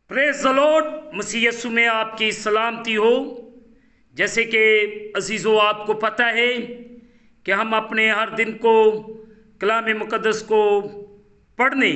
Praise the Lord. मसीह यीशु में आपकी सलामती हो। जैसे कि अजीज़ों आपको पता है कि हम अपने हर दिन को कलाम मुक़द्दस को पढ़ने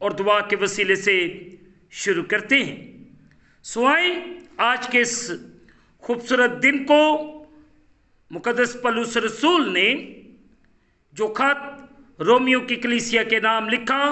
और दुआ के वसीले से शुरू करते हैं। सो आए आज के इस खूबसूरत दिन को मुक़द्दस पौलुस रसूल ने जो खत रोमियो की कलीसिया के नाम लिखा,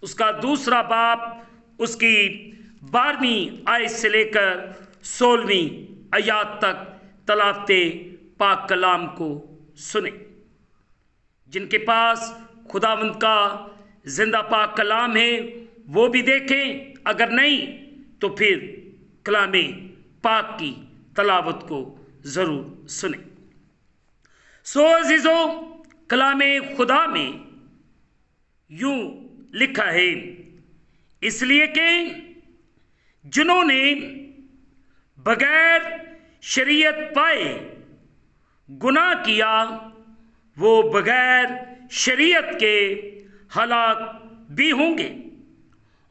उसका दूसरा बाब उसकी 12वीं आयत से लेकर 16वीं आयत तक तलावते पाक कलाम को सुने। जिनके पास खुदावंद का जिंदा पाक कलाम है वो भी देखें, अगर नहीं तो फिर कलाम पाक की तलावत को ज़रूर सुने। सो अजीज़ों, कलाम खुदा में यूं लिखा है, इसलिए कि जिन्होंने बगैर शरीयत पाए गुनाह किया वो बगैर शरीयत के हलाक भी होंगे,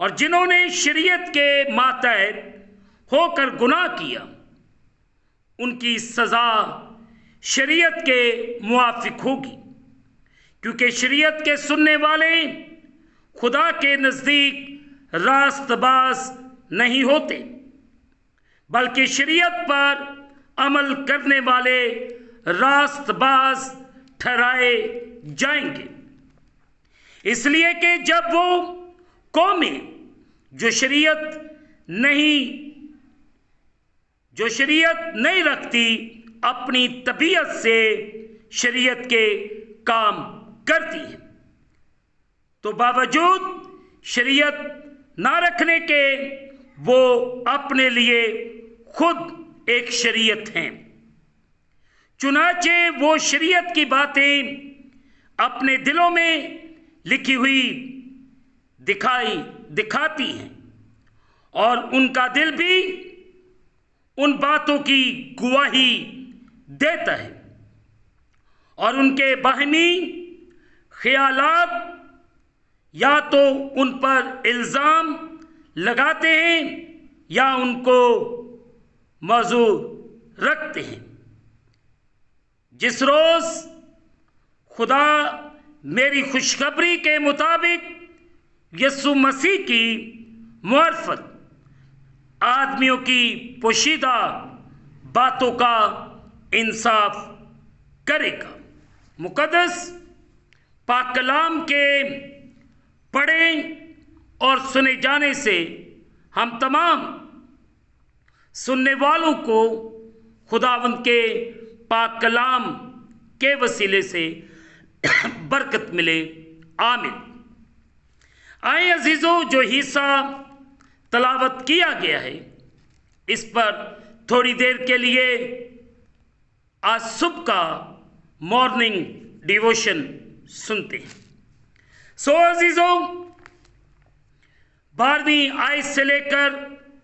और जिन्होंने शरीयत के मातहत होकर गुनाह किया उनकी सज़ा शरीयत के मुआफिक होगी, क्योंकि शरीयत के सुनने वाले खुदा के नज़दीक रास्तबाज नहीं होते, बल्कि शरीयत पर अमल करने वाले रास्तबाज ठहराए जाएंगे। इसलिए कि जब वो कौमें जो शरीयत नहीं रखती अपनी तबीयत से शरीयत के काम करती है, तो बावजूद शरीयत ना रखने के वो अपने लिए खुद एक शरीयत हैं। चुनाचे वो शरीयत की बातें अपने दिलों में लिखी हुई दिखाती हैं, और उनका दिल भी उन बातों की गवाही देता है, और उनके बाहमी ख्यालात या तो उन पर इल्ज़ाम लगाते हैं या उनको मौजूद रखते हैं। जिस रोज़ खुदा मेरी खुशखबरी के मुताबिक यीशु मसीह की मार्फत आदमियों की पोशीदा बातों का इंसाफ करेगा। मुक़द्दस पाक कलाम के पढ़े और सुने जाने से हम तमाम सुनने वालों को खुदावंद के पाक कलाम के वसीले से बरकत मिले। आमीन। आए अजीज़ों, जो हिस्सा तलावत किया गया है इस पर थोड़ी देर के लिए आज सुबह का मॉर्निंग डिवोशन सुनते हैं। सो अजीज़ों, 12वीं आयत से लेकर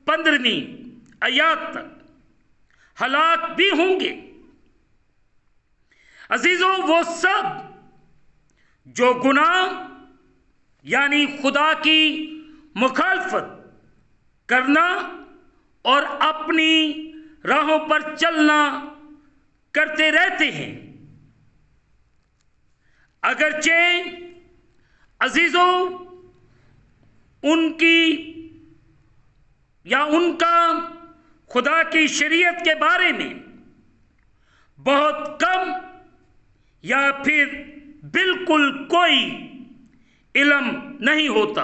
15वीं आयत तक हलाक भी होंगे। अजीज़ों, वो सब जो गुनाह यानी खुदा की मुखालफत करना और अपनी राहों पर चलना करते रहते हैं। अगरचे अजीज़ों उनका खुदा की शरीयत के बारे में बहुत कम या फिर बिल्कुल कोई इल्म नहीं होता,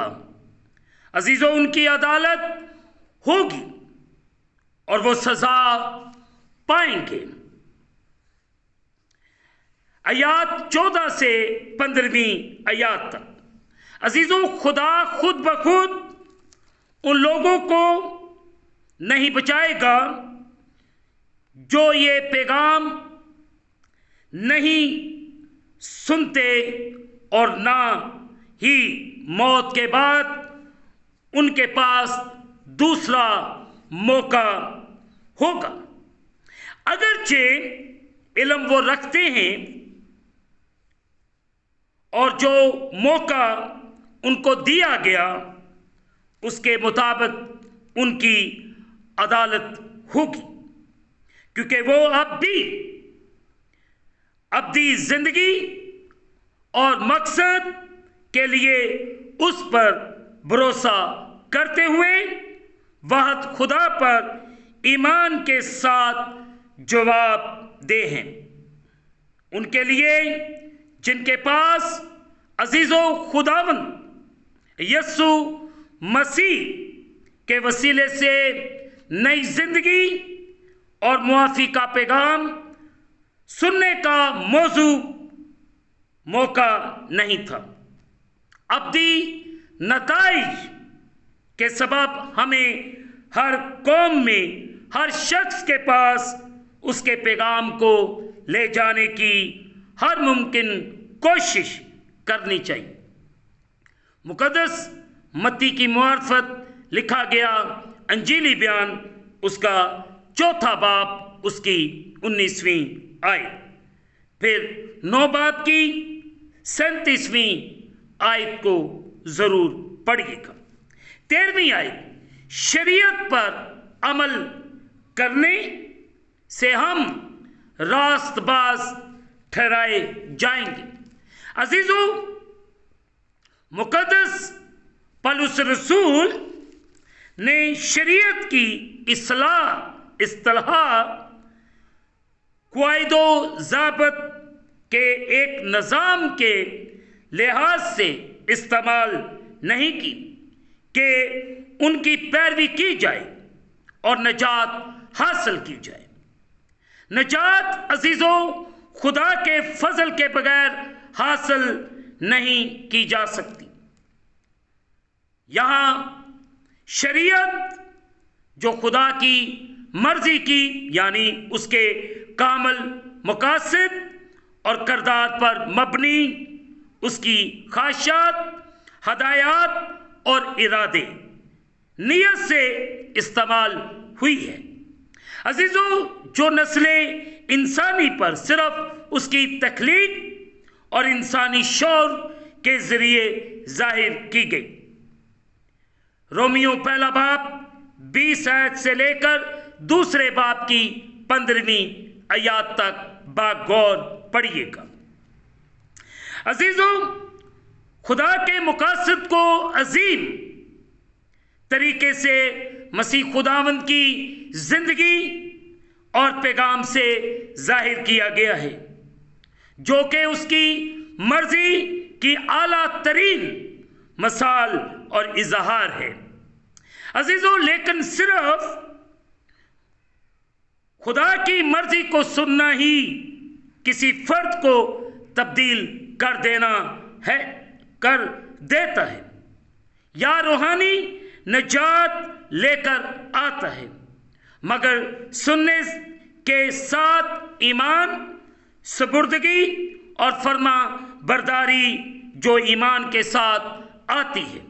अजीज़ों उनकी अदालत होगी और वो सज़ा पाएंगे। आयत 14 से 15वीं आयत तक अजीज़ों, खुदा खुद ब खुद उन लोगों को नहीं बचाएगा जो ये पैगाम नहीं सुनते, और ना ही मौत के बाद उनके पास दूसरा मौका होगा। अगरचे इल्म वो रखते हैं और जो मौका उनको दिया गया उसके मुताबिक उनकी अदालत होगी, क्योंकि वो अब भी अब्दी जिंदगी और मकसद के लिए उस पर भरोसा करते हुए वहद खुदा पर ईमान के साथ जवाब दे हैं। उनके लिए जिनके पास अजीजो खुदावंद यस्सु मसीह के वसीले से नई जिंदगी और मुआफ़ी का पैगाम सुनने का मौका नहीं था। अब्दी नताइज के सबब हमें हर कौम में हर शख्स के पास उसके पैगाम को ले जाने की हर मुमकिन कोशिश करनी चाहिए। मुकद्दस मत्ती की मुआरफत लिखा गया अंजीली बयान उसका 4 बाब उसकी 19वीं आयत, फिर 9 बाब की 37वीं आयत को जरूर पढ़िएगा। 13वीं आयत, शरीयत पर अमल करने से हम रास्तबाज ठहराए जाएंगे। अजीजों, मुकद्दस पौलुस रसूल ने शरीयत की इस्तिलाह क़वाइदो ज़ाबत के एक निज़ाम के लिहाज से इस्तेमाल नहीं की कि उनकी पैरवी की जाए और नजात हासिल की जाए। नजात अजीजों खुदा के फजल के बगैर हासिल नहीं की जा सकती। यहाँ शरीयत जो खुदा की मर्जी की यानी उसके कामल मकासद और करदार पर मबनी उसकी ख्वाहिशात, हदायत और इरादे नियत से इस्तेमाल हुई है। अजीजों, जो नस्लें इंसानी पर सिर्फ उसकी तख्लीक और इंसानी शौर के जरिए जाहिर की गई। रोमियो 1 बाब 20 आयत से लेकर 2 बाब की 15वीं आयत तक बागौर पढ़िएगा। अजीजों, खुदा के मकासद को अजीम तरीके से मसीह खुदावंद की जिंदगी और पैगाम से जाहिर किया गया है, जो कि उसकी मर्जी की आला तरीन मसाल और इजहार है। अजीजों, लेकिन सिर्फ खुदा की मर्जी को सुनना ही किसी फर्द को तब्दील कर देता है या रूहानी नजात लेकर आता है, मगर सुनने के साथ ईमान, सुपुर्दगी और फर्मा बरदारी जो ईमान के साथ आती है।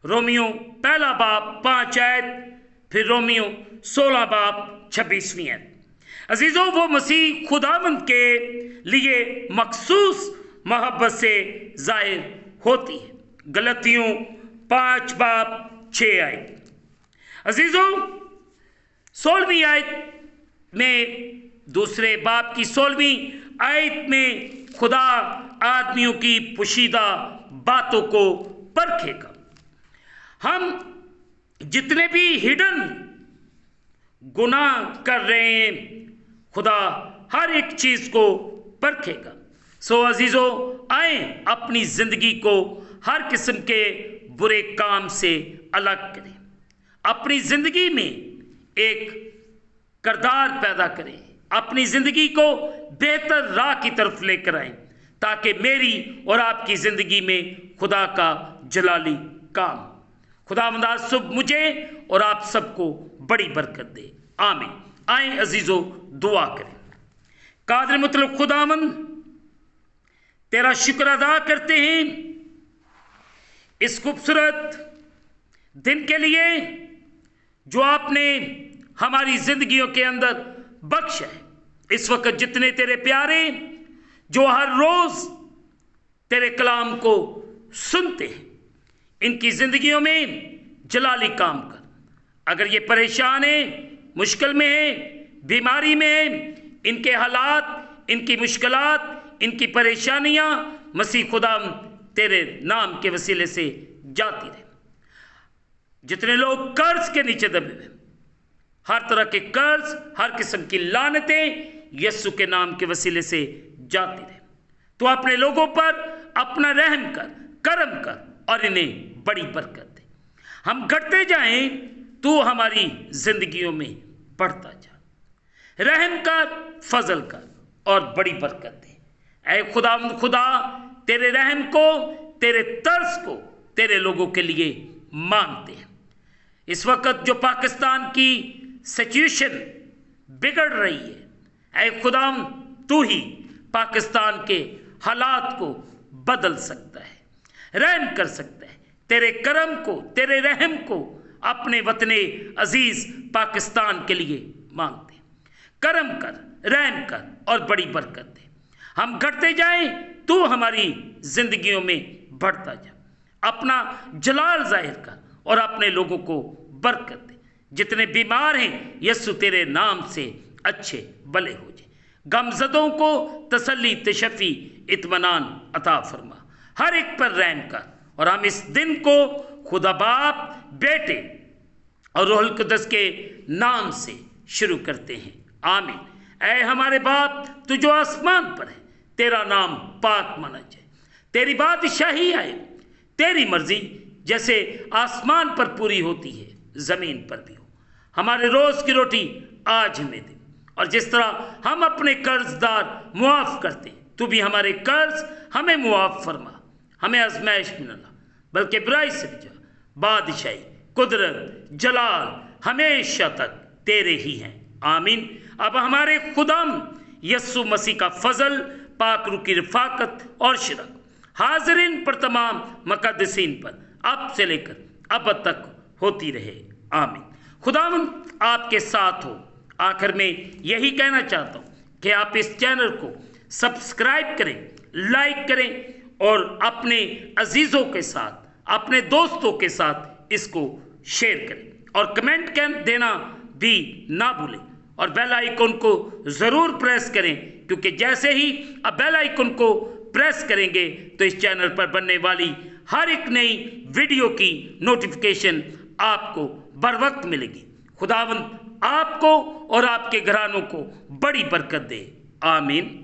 रोमियो 1 बाब 5 आयत, फिर रोमियो 16 बाब 26वीं आयत। अजीजों, वो मसीह खुदावंद के लिए मखसूस मोहब्बत से जाहिर होती है। गलतियों 5 बाब 6 आयत। अजीजों, 16वीं आयत में 2 बाब की 16वीं आयत में खुदा आदमियों की पोशीदा बातों को परखेगा। हम जितने भी हिडन गुनाह कर रहे हैं, खुदा हर एक चीज को परखेगा। सो अजीजों, आए अपनी जिंदगी को हर किस्म के बुरे काम से अलग करें, अपनी जिंदगी में एक किरदार पैदा करें, अपनी जिंदगी को बेहतर राह की तरफ लेकर आए, ताकि मेरी और आपकी जिंदगी में खुदा का जलाली काम, खुदावंद सुब मुझे और आप सबको बड़ी बरकत दे। आमीन। आए अजीजों, दुआ करें। कादिर मुतलब खुदावंद, तेरा शुक्र अदा करते हैं इस खूबसूरत दिन के लिए जो आपने हमारी जिंदगियों के अंदर बख्शा है। इस वक्त जितने तेरे प्यारे जो हर रोज तेरे कलाम को सुनते हैं, इनकी जिंदगियों में जलाली काम कर। अगर ये परेशान है, मुश्किल में है, बीमारी में है, इनके हालात, इनकी मुश्किलात, इनकी परेशानियां मसीह खुदा तेरे नाम के वसीले से जाती रहे। जितने लोग कर्ज के नीचे दबे हुए, हर तरह के कर्ज, हर किस्म की लानतें यीशु के नाम के वसीले से जाती रहे। तो अपने लोगों पर अपना रहम कर, करम कर और इन्हें बड़ी बरकत दे। हम घटते जाएं, तू हमारी जिंदगियों में बढ़ता जा। रहम कर, फजल कर और बड़ी बरकत दे। ऐ खुदा तेरे रहम को, तेरे तरस को तेरे लोगों के लिए मांगते हैं। इस वक्त जो पाकिस्तान की सिचुएशन बिगड़ रही है, ऐ खुदा तू ही पाकिस्तान के हालात को बदल सकता है, रहम कर सकता है। तेरे करम को, तेरे रहम को अपने वतने अजीज पाकिस्तान के लिए मांगते हैं। करम कर, रहम कर और बड़ी बरकत दे। हम घटते जाएं, तू हमारी जिंदगियों में बढ़ता जा। अपना जलाल जाहिर कर और अपने लोगों को बरकत दे। जितने बीमार हैं, यीशु तेरे नाम से अच्छे भले हो जाए। गमजदों को तसल्ली, तशफी, इत्मीनान अता फरमा। हर एक पर रहम कर। और हम इस दिन को खुदा बाप, बेटे और रूहुल कुद्दस के नाम से शुरू करते हैं। आमीन। ऐ हमारे बाप, तू जो आसमान पर है, तेरा नाम पाक माना जाए। तेरी बादशाही आए, तेरी मर्जी जैसे आसमान पर पूरी होती है, जमीन पर भी हो। हमारे रोज की रोटी आज हमें दे, और जिस तरह हम अपने कर्जदार मुआफ करते, तू भी हमारे कर्ज हमें मुआफ फरमा। हमें आजमाइश में न ला, बल्कि बुराई से बचा। बादशाही, कुदरत, जलाल हमेशा तक तेरे ही हैं। आमीन। अब हमारे खुदाम यस्सु मसीह का फजल, पाक रूह की रफाकत और शिरक हाजरीन पर, तमाम मुक़द्दसीन पर अब से लेकर अब तक होती रहे। आमीन। खुदावन आपके साथ हो। आखिर में यही कहना चाहता हूँ कि आप इस चैनल को सब्सक्राइब करें, लाइक करें और अपने अजीज़ों के साथ, अपने दोस्तों के साथ इसको शेयर करें और कमेंट देना भी ना भूलें। और बेल आइकन को ज़रूर प्रेस करें, क्योंकि जैसे ही आप बेल आइकन को प्रेस करेंगे तो इस चैनल पर बनने वाली हर एक नई वीडियो की नोटिफिकेशन आपको बर वक्त मिलेगी। खुदावंद आपको और आपके घरानों को बड़ी बरकत दे। आमीन।